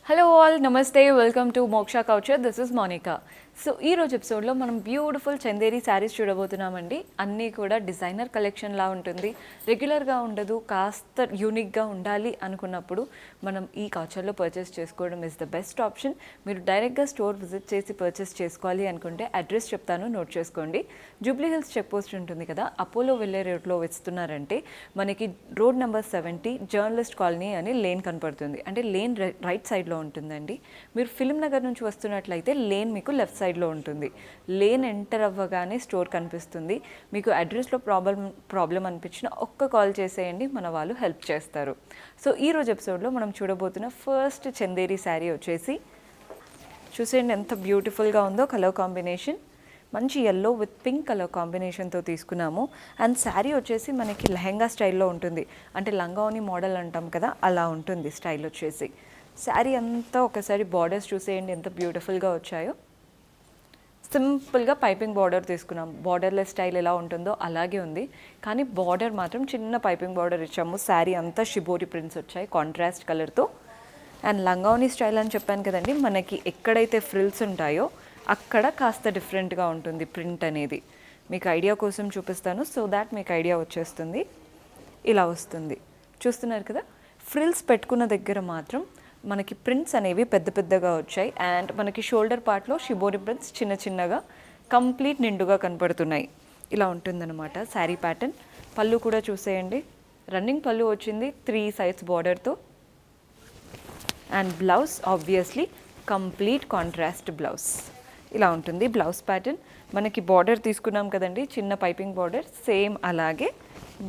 Hello all నమస్తే welcome to Moksha couture this is Monika. So ఈ రోజు ఎపిసోడ్లో మనం బ్యూటిఫుల్ చందేరి శారీస్ చూడబోతున్నామండి. అన్నీ కూడా డిజైనర్ కలెక్షన్లా ఉంటుంది, రెగ్యులర్గా ఉండదు, కాస్త యూనిక్గా ఉండాలి అనుకున్నప్పుడు మనం ఈ కౌచర్లో పర్చేస్ చేసుకోవడం ఇస్ ద బెస్ట్ ఆప్షన్. మీరు డైరెక్ట్గా స్టోర్ విజిట్ చేసి పర్చేస్ చేసుకోవాలి అనుకుంటే అడ్రస్ చెప్తాను, నోట్ చేసుకోండి. జూబ్లీ హిల్స్ చెక్ పోస్ట్ ఉంటుంది కదా, అపోలో వెళ్ళే రోడ్లో ఇస్తున్నారంటే మనకి రోడ్ నెంబర్ 70 జర్నలిస్ట్ కాలనీ అని లేన్ కనపడుతుంది. అంటే లేన్ రైట్ సైడ్లో ఉంటుందండి. మీరు ఫిలిం నగర్ నుంచి వస్తున్నట్లయితే లేన్ మీకు లెఫ్ట్ సైడ్లో ఉంటుంది. లేన్ ఎంటర్ అవ్వగానే స్టోర్ కనిపిస్తుంది. మీకు అడ్రస్లో ప్రాబ్లం అనిపించిన ఒక్క కాల్ చేసేయండి, మన వాళ్ళు హెల్ప్ చేస్తారు. సో ఈరోజు ఎపిసోడ్లో మనం చూడబోతున్న ఫస్ట్ చందేరి శారీ వచ్చేసి చూసేయండి ఎంత బ్యూటిఫుల్గా ఉందో. కలర్ కాంబినేషన్ మంచి ఎల్లో విత్ పింక్ కలర్ కాంబినేషన్తో తీసుకున్నాము. అండ్ శారీ వచ్చేసి మనకి లెహెంగా స్టైల్లో ఉంటుంది, అంటే లంగావని మోడల్ అంటాం కదా, అలా ఉంటుంది స్టైల్ వచ్చేసి. శారీ అంతా ఒకసారి బార్డర్స్ చూసేయండి ఎంత బ్యూటిఫుల్గా వచ్చాయో. సింపుల్గా పైపింగ్ బార్డర్ తీసుకున్నాం. బార్డర్లెస్ స్టైల్ ఎలా ఉంటుందో అలాగే ఉంది, కానీ బార్డర్ మాత్రం చిన్న పైపింగ్ బార్డర్ ఇచ్చాము. శారీ అంతా షిబోరి ప్రింట్స్ వచ్చాయి కాంట్రాస్ట్ కలర్తో. అండ్ లంగావని స్టైల్ అని చెప్పాను కదండి, మనకి ఎక్కడైతే ఫ్రిల్స్ ఉంటాయో అక్కడ కాస్త డిఫరెంట్గా ఉంటుంది ప్రింట్ అనేది. మీకు ఐడియా కోసం చూపిస్తాను, సో దాట్ మీకు ఐడియా వచ్చేస్తుంది. ఇలా వస్తుంది, చూస్తున్నారు కదా. ఫ్రిల్స్ పెట్టుకున్న దగ్గర మాత్రం మనకి ప్రింట్స్ అనేవి పెద్ద పెద్దగా వచ్చాయి. అండ్ మనకి షోల్డర్ పార్ట్లో షిబోరి ప్రింట్స్ చిన్న చిన్నగా కంప్లీట్ నిండుగా కనపడుతున్నాయి. ఇలా ఉంటుందన్నమాట శారీ ప్యాటర్న్. పళ్ళు కూడా చూసేయండి, రన్నింగ్ పళ్ళు వచ్చింది 3 సైడ్స్ బార్డర్తో. And blouse obviously complete contrast blouse. ఇలా ఉంటుంది బ్లౌజ్ ప్యాటర్న్. మనకి బార్డర్ తీసుకున్నాం కదండి, చిన్న పైపింగ్ బార్డర్, సేమ్ అలాగే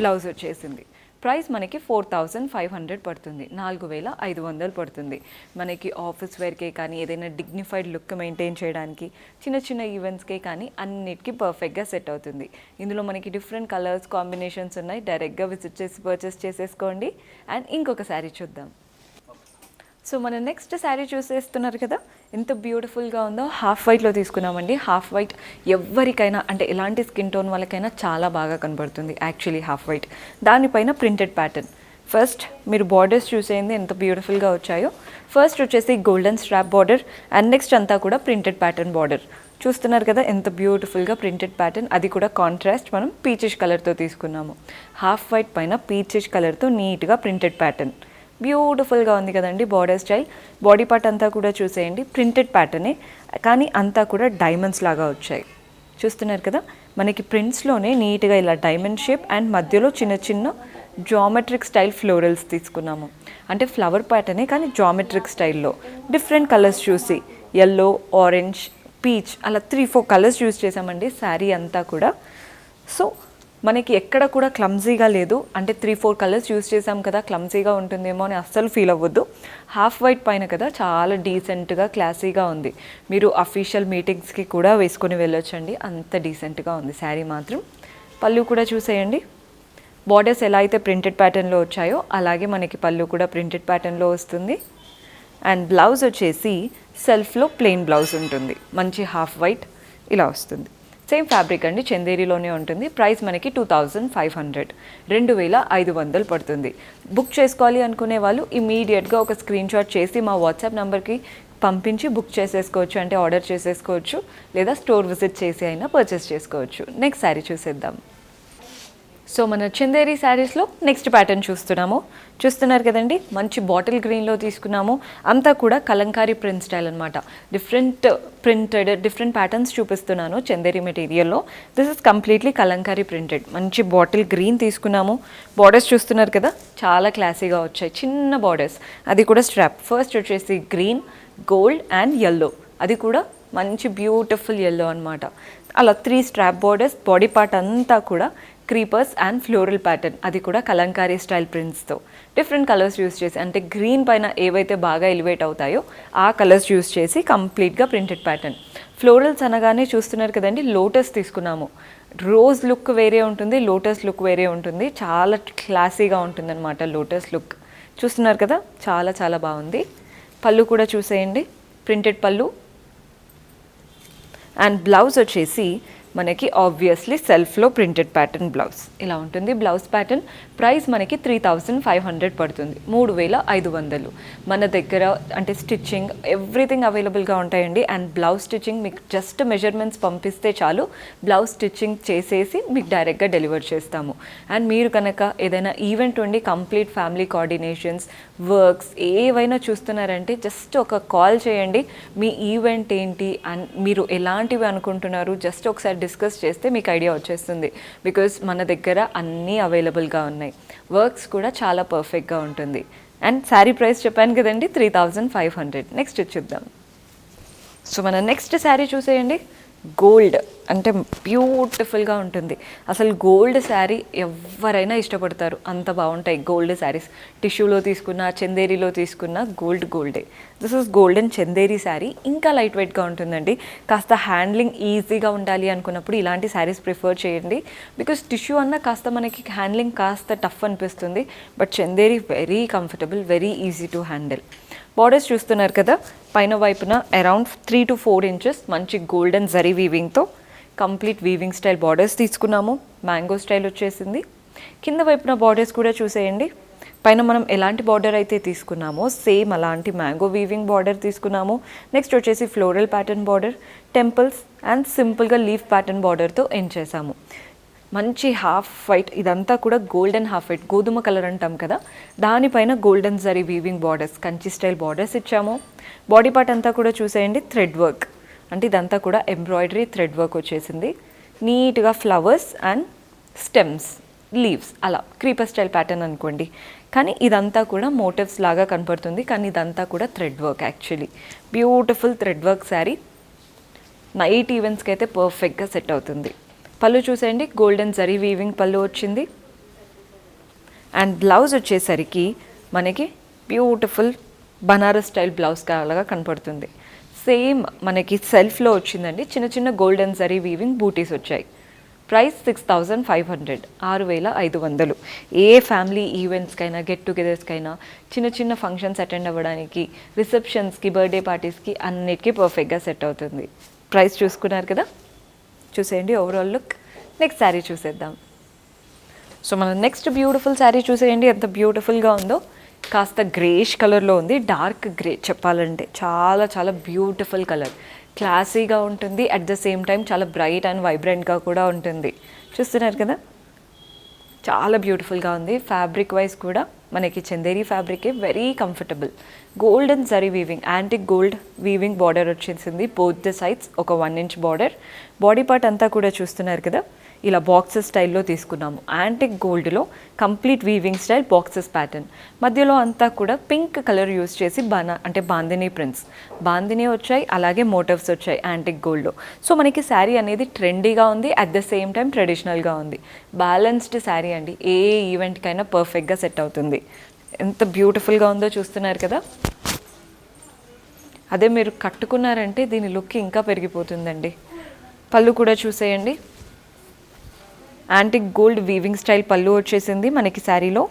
బ్లౌజ్ వచ్చేసింది. ప్రైస్ మనకి 4500 పడుతుంది, 4500 పడుతుంది. మనకి ఆఫీస్ వేర్కే కానీ ఏదైనా డిగ్నిఫైడ్ లుక్ మెయింటైన్ చేయడానికి, చిన్న చిన్న ఈవెంట్స్కే కానీ అన్నిటికీ పర్ఫెక్ట్గా సెట్ అవుతుంది. ఇందులో మనకి డిఫరెంట్ కలర్స్ కాంబినేషన్స్ ఉన్నాయి. డైరెక్ట్గా విజిట్ చేసి పర్చేస్ చేసేసుకోండి. అండ్ ఇంకొక శారీ చూద్దాం. సో మన నెక్స్ట్ శారీ చూసేస్తున్నారు కదా, ఎంత బ్యూటిఫుల్గా ఉందో. హాఫ్ వైట్లో తీసుకున్నామండి. హాఫ్ వైట్ ఎవరికైనా, అంటే ఎలాంటి స్కిన్ టోన్ వాళ్ళకైనా చాలా బాగా కనబడుతుంది యాక్చువల్లీ హాఫ్ వైట్. దానిపైన ప్రింటెడ్ ప్యాటర్న్. ఫస్ట్ మీరు బార్డర్స్ చూసేయండి ఎంత బ్యూటిఫుల్గా వచ్చాయో. ఫస్ట్ వచ్చేసి golden strap border, and next అంతా కూడా ప్రింటెడ్ ప్యాటర్న్ బార్డర్. చూస్తున్నారు కదా ఎంత బ్యూటిఫుల్గా ప్రింటెడ్ ప్యాటర్న్, అది కూడా కాంట్రాస్ట్ మనం పీచిష్ కలర్తో తీసుకున్నాము. హాఫ్ వైట్ పైన పీచిష్ కలర్తో నీట్గా ప్రింటెడ్ ప్యాటర్న్ బ్యూటిఫుల్గా ఉంది కదండి. బార్డర్ స్టైల్, బాడీ పార్ట్ అంతా కూడా చూసేయండి ప్రింటెడ్ ప్యాటర్నే, కానీ అంతా కూడా డైమండ్స్ లాగా వచ్చాయి. చూస్తున్నారు కదా, మనకి ప్రింట్స్లోనే నీట్గా ఇలా డైమండ్ షేప్ అండ్ మధ్యలో చిన్న చిన్న జామెట్రిక్ స్టైల్ ఫ్లోరల్స్ తీసుకున్నాము. అంటే ఫ్లవర్ ప్యాటర్నే కానీ జామెట్రిక్ స్టైల్లో డిఫరెంట్ కలర్స్ చూసి ఎల్లో, ఆరెంజ్, పీచ్ అలా 3-4 కలర్స్ యూస్ చేసామండి శారీ అంతా కూడా. సో మనకి ఎక్కడ కూడా క్లమ్జీగా లేదు, అంటే 3-4 కలర్స్ యూస్ చేసాం కదా క్లమ్జీగా ఉంటుందేమో అని అస్సలు ఫీల్ అవ్వద్దు. హాఫ్ వైట్ పైన కదా చాలా డీసెంట్గా క్లాసీగా ఉంది. మీరు అఫీషియల్ మీటింగ్స్కి కూడా వేసుకొని వెళ్ళొచ్చండి, అంత డీసెంట్గా ఉంది శారీ మాత్రం. పళ్ళు కూడా చూసేయండి, బార్డర్స్ ఎలా అయితే ప్రింటెడ్ ప్యాటర్న్లో వచ్చాయో అలాగే మనకి పళ్ళు కూడా ప్రింటెడ్ ప్యాటర్న్లో వస్తుంది. అండ్ బ్లౌజ్ వచ్చేసి సెల్ఫ్లో ప్లెయిన్ బ్లౌజ్ ఉంటుంది, మంచి హాఫ్ వైట్ ఇలా వస్తుంది. సేమ్ ఫ్యాబ్రిక్ అండి, చందేరిలోనే ఉంటుంది. ప్రైస్ మనకి 2500, 2500 పడుతుంది. బుక్ చేసుకోవాలి అనుకునే వాళ్ళు ఇమీడియట్గా ఒక స్క్రీన్ షాట్ చేసి మా వాట్సాప్ నెంబర్కి పంపించి బుక్ చేసేసుకోవచ్చు, అంటే ఆర్డర్ చేసేసుకోవచ్చు, లేదా స్టోర్ విజిట్ చేసి అయినా పర్చేస్ చేసుకోవచ్చు. నెక్స్ట్ శారీ చూసేద్దాం. సో మన చందేరి శారీస్లో నెక్స్ట్ ప్యాటర్న్ చూస్తున్నారు కదండి, మంచి బాటిల్ గ్రీన్లో తీసుకున్నాము. అంతా కూడా కలంకారీ ప్రింట్ స్టైల్ అనమాట. డిఫరెంట్ ప్రింటెడ్ డిఫరెంట్ ప్యాటర్న్స్ చూపిస్తున్నాను చందేరి మెటీరియల్లో. This is completely Kalamkari printed. మంచి బాటిల్ గ్రీన్ తీసుకున్నాము. బార్డర్స్ చూస్తున్నారు కదా చాలా క్లాసీగా వచ్చాయి, చిన్న బార్డర్స్, అది కూడా స్ట్రాప్. ఫస్ట్ వచ్చేసి గ్రీన్, గోల్డ్ అండ్ ఎల్లో, అది కూడా మంచి బ్యూటిఫుల్ ఎల్లో అనమాట. అలా 3 స్ట్రాప్ బార్డర్స్. బాడీ పార్ట్ అంతా కూడా క్రీపర్స్ అండ్ ఫ్లోరల్ ప్యాటర్న్, అది కూడా కలంకారీ స్టైల్ ప్రింట్స్తో. డిఫరెంట్ కలర్స్ యూస్ చేసి, అంటే గ్రీన్ పైన ఏవైతే బాగా ఎలివేట్ అవుతాయో ఆ కలర్స్ యూస్ చేసి కంప్లీట్గా ప్రింటెడ్ ప్యాటర్న్. ఫ్లోరల్స్ అనగానే చూస్తున్నారు కదండి, లోటస్ తీసుకున్నాము. రోజ్ లుక్ వేరే ఉంటుంది, లోటస్ లుక్ వేరే ఉంటుంది, చాలా క్లాసీగా ఉంటుందన్నమాట లోటస్ లుక్. చూస్తున్నారు కదా చాలా చాలా బాగుంది. పళ్ళు కూడా చూసేయండి, ప్రింటెడ్ పళ్ళు. అండ్ బ్లౌజ్ వచ్చేసి మనకి ఆబ్వియస్లీ సెల్ఫ్లో ప్రింటెడ్ ప్యాటర్న్ బ్లౌజ్ ఇలా ఉంటుంది. బ్లౌజ్ ప్యాటర్న్ ప్రైస్ మనకి 3500 పడుతుంది, 3500. మన దగ్గర అంటే స్టిచ్చింగ్ ఎవ్రీథింగ్ అవైలబుల్గా ఉంటాయండి. అండ్ బ్లౌజ్ స్టిచ్చింగ్ మీకు జస్ట్ మెజర్మెంట్స్ పంపిస్తే చాలు, బ్లౌజ్ స్టిచ్చింగ్ చేసేసి మీకు డైరెక్ట్గా డెలివర్ చేస్తాము. అండ్ మీరు కనుక ఏదైనా ఈవెంట్ ఉండి కంప్లీట్ ఫ్యామిలీ కోఆర్డినేషన్స్, వర్క్స్ ఏవైనా చూస్తున్నారంటే జస్ట్ ఒక కాల్ చేయండి. మీ ఈవెంట్ ఏంటి అండ్ మీరు ఎలాంటివి అనుకుంటున్నారు జస్ట్ ఒకసారి డిస్కస్ చేస్తే మీకు ఐడియా వచ్చేస్తుంది. బికాజ్ మన దగ్గర అన్నీ అవైలబుల్గా ఉన్నాయి, వర్క్స్ కూడా చాలా పర్ఫెక్ట్గా ఉంటుంది. అండ్ శారీ ప్రైస్ చెప్పాను కదండి 3500. నెక్స్ట్ చూద్దాం. సో మన నెక్స్ట్ శారీ చూసేయండి. గోల్డ్ అంటే బ్యూటిఫుల్గా ఉంటుంది. అసలు గోల్డ్ శారీ ఎవరైనా ఇష్టపడతారు, అంత బాగుంటాయి గోల్డ్ శారీస్. టిష్యూలో తీసుకున్న, చందేరీలో తీసుకున్న గోల్డే. This is golden Chanderi sari. ఇంకా లైట్ వెయిట్గా ఉంటుందండి. కాస్త హ్యాండ్లింగ్ ఈజీగా ఉండాలి అనుకున్నప్పుడు ఇలాంటి శారీస్ ప్రిఫర్ చేయండి. బికాస్ టిష్యూ అన్న కాస్త మనకి హ్యాండ్లింగ్ కాస్త టఫ్ అనిపిస్తుంది. But Chanderi very comfortable, very easy to handle. Borders చూస్తున్నారు కదా, పైన వైపున అరౌండ్ 3 to 4 inches మంచి గోల్డెన్ జరీ వీవింగ్తో కంప్లీట్ వీవింగ్ స్టైల్ బార్డర్స్ తీసుకున్నాము. మ్యాంగో స్టైల్ వచ్చేసింది. కింద వైపున బార్డర్స్ కూడా చూసేయండి. పైన మనం ఎలాంటి బార్డర్ అయితే తీసుకున్నామో సేమ్ అలాంటి మ్యాంగో వీవింగ్ బార్డర్ తీసుకున్నాము. నెక్స్ట్ వచ్చేసి floral pattern border, temples and సింపుల్గా లీఫ్ ప్యాటర్న్ బార్డర్తో ఎండ్ చేసాము. మంచి హాఫ్ వైట్, ఇదంతా కూడా గోల్డెన్ హాఫ్ వైట్, గోధుమ కలర్ అంటాం కదా, దానిపైన golden zari weaving borders, Kanchi style borders ఇచ్చాము. బాడీ పార్ట్ అంతా కూడా చూసేయండి థ్రెడ్ వర్క్, అంటే ఇదంతా కూడా ఎంబ్రాయిడరీ థ్రెడ్ వర్క్ వచ్చేసింది. నీట్గా ఫ్లవర్స్ అండ్ స్టెమ్స్, లీవ్స్, అలా క్రీపర్ స్టైల్ ప్యాటర్న్ అనుకోండి. కానీ ఇదంతా కూడా మోటివ్స్ లాగా కనపడుతుంది, కానీ ఇదంతా కూడా thread work. Actually beautiful thread work sari. Night ఈవెంట్స్కి అయితే పర్ఫెక్ట్గా సెట్ అవుతుంది. పళ్ళు చూసేయండి, గోల్డెన్ జరీ వీవింగ్ పళ్ళు వచ్చింది. అండ్ బ్లౌజ్ వచ్చేసరికి మనకి బ్యూటిఫుల్ బనారస్ స్టైల్ బ్లౌజ్ లాగా కనపడుతుంది. సేమ్ మనకి సెల్ఫ్లో వచ్చిందండి. చిన్న చిన్న గోల్డెన్ జరీ వీవింగ్ బూటీస్ వచ్చాయి. ప్రైస్ 6500, 6500. ఏ ఫ్యామిలీ ఈవెంట్స్కైనా, గెట్ టుగెదర్స్కైనా, చిన్న చిన్న ఫంక్షన్స్ అటెండ్ అవ్వడానికి, రిసెప్షన్స్కి, బర్త్డే పార్టీస్కి అన్నిటికీ పర్ఫెక్ట్గా సెట్ అవుతుంది. ప్రైస్ చూసుకున్నారు కదా, చూసేయండి ఓవరాల్ లుక్. నెక్స్ట్ శారీ చూసేద్దాం. సో మనం నెక్స్ట్ బ్యూటిఫుల్ శారీ చూసేయండి, ఎంత బ్యూటిఫుల్గా ఉందో. కాస్త గ్రేష్ కలర్లో ఉంది, డార్క్ గ్రే చెప్పాలంటే. చాలా చాలా బ్యూటిఫుల్ కలర్, క్లాసీగా ఉంటుంది, అట్ ద సేమ్ టైం చాలా బ్రైట్ అండ్ వైబ్రెంట్గా కూడా ఉంటుంది. చూస్తున్నారు కదా, చాలా బ్యూటిఫుల్గా ఉంది. ఫ్యాబ్రిక్ వైజ్ కూడా మనకి చందేరీ ఫ్యాబ్రికే, very comfortable. Golden zari weaving, antique gold weaving border వచ్చేసింది బోత్ ద సైడ్స్, ఒక 1 inch బార్డర్. బాడీ పార్ట్ అంతా కూడా చూస్తున్నారు కదా, ఇలా బాక్సెస్ స్టైల్లో తీసుకున్నాము. యాంటిక్ గోల్డ్లో complete weaving style boxes pattern. మధ్యలో అంతా కూడా పింక్ కలర్ యూస్ చేసి అంటే బాందినీ ప్రింట్స్, బాందినీ వచ్చాయి, అలాగే మోటివ్స్ వచ్చాయి యాంటిక్ గోల్డ్లో. సో మనకి శారీ అనేది ట్రెండీగా ఉంది, అట్ ద సేమ్ టైం ట్రెడిషనల్గా ఉంది. బ్యాలెన్స్డ్ శారీ అండి, ఏ ఈవెంట్కైనా పర్ఫెక్ట్గా సెట్ అవుతుంది. ఎంత బ్యూటిఫుల్గా ఉందో చూస్తున్నారు కదా. అదే మీరు కట్టుకున్నారంటే దీని లుక్ ఇంకా పెరిగిపోతుందండి. పళ్ళు కూడా చూసేయండి, యాంటిక్ గోల్డ్ వీవింగ్ స్టైల్ పళ్ళు వచ్చేసింది మనకి శారీలో.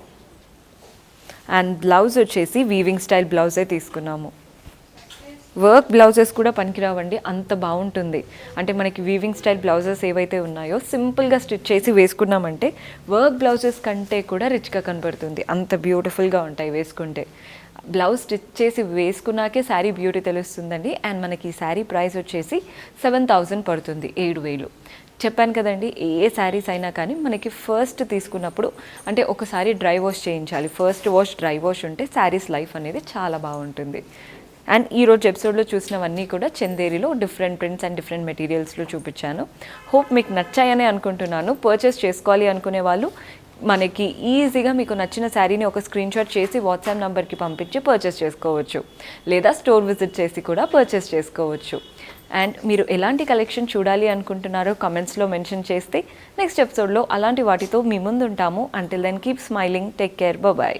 అండ్ బ్లౌజ్ వచ్చేసి వీవింగ్ స్టైల్ బ్లౌజే తీసుకున్నాము. వర్క్ బ్లౌజెస్ కూడా పనికిరావండి, అంత బాగుంటుంది. అంటే మనకి వీవింగ్ స్టైల్ బ్లౌజెస్ ఏవైతే ఉన్నాయో సింపుల్గా స్టిచ్ చేసి వేసుకున్నామంటే వర్క్ బ్లౌజెస్ కంటే కూడా రిచ్గా కనపడుతుంది, అంత బ్యూటిఫుల్గా ఉంటాయి వేసుకుంటే. బ్లౌజ్ స్టిచ్ చేసి వేసుకున్నాకే శారీ బ్యూటీ తెలుస్తుందండి. అండ్ మనకి ఈ శారీ ప్రైస్ వచ్చేసి 7000 పడుతుంది, 7000. చెప్పాను కదండి, ఏ శారీస్ అయినా కానీ మనకి ఫస్ట్ తీసుకున్నప్పుడు అంటే ఒకసారి డ్రై వాష్ చేయించాలి. ఫస్ట్ వాష్, డ్రై వాష్ ఉంటే శారీస్ లైఫ్ అనేది చాలా బాగుంటుంది. అండ్ ఈరోజు ఎపిసోడ్లో చూసినవన్నీ కూడా చందేరిలో డిఫరెంట్ ప్రింట్స్ అండ్ డిఫరెంట్ మెటీరియల్స్లో చూపించాను. హోప్ మీకు నచ్చాయని అనుకుంటున్నాను. పర్చేస్ చేసుకోవాలి అనుకునే వాళ్ళు మనకి ఈజీగా మీకు నచ్చిన శారీని ఒక స్క్రీన్ షాట్ చేసి వాట్సాప్ నెంబర్కి పంపించి పర్చేస్ చేసుకోవచ్చు, లేదా స్టోర్ విజిట్ చేసి కూడా పర్చేస్ చేసుకోవచ్చు. అండ్ మీరు ఎలాంటి కలెక్షన్ చూడాలి అనుకుంటున్నారో కమెంట్స్లో మెన్షన్ చేస్తే నెక్స్ట్ ఎపిసోడ్లో అలాంటి వాటితో మీ ముందు ఉంటాము. Until then keep smiling, take care, bye.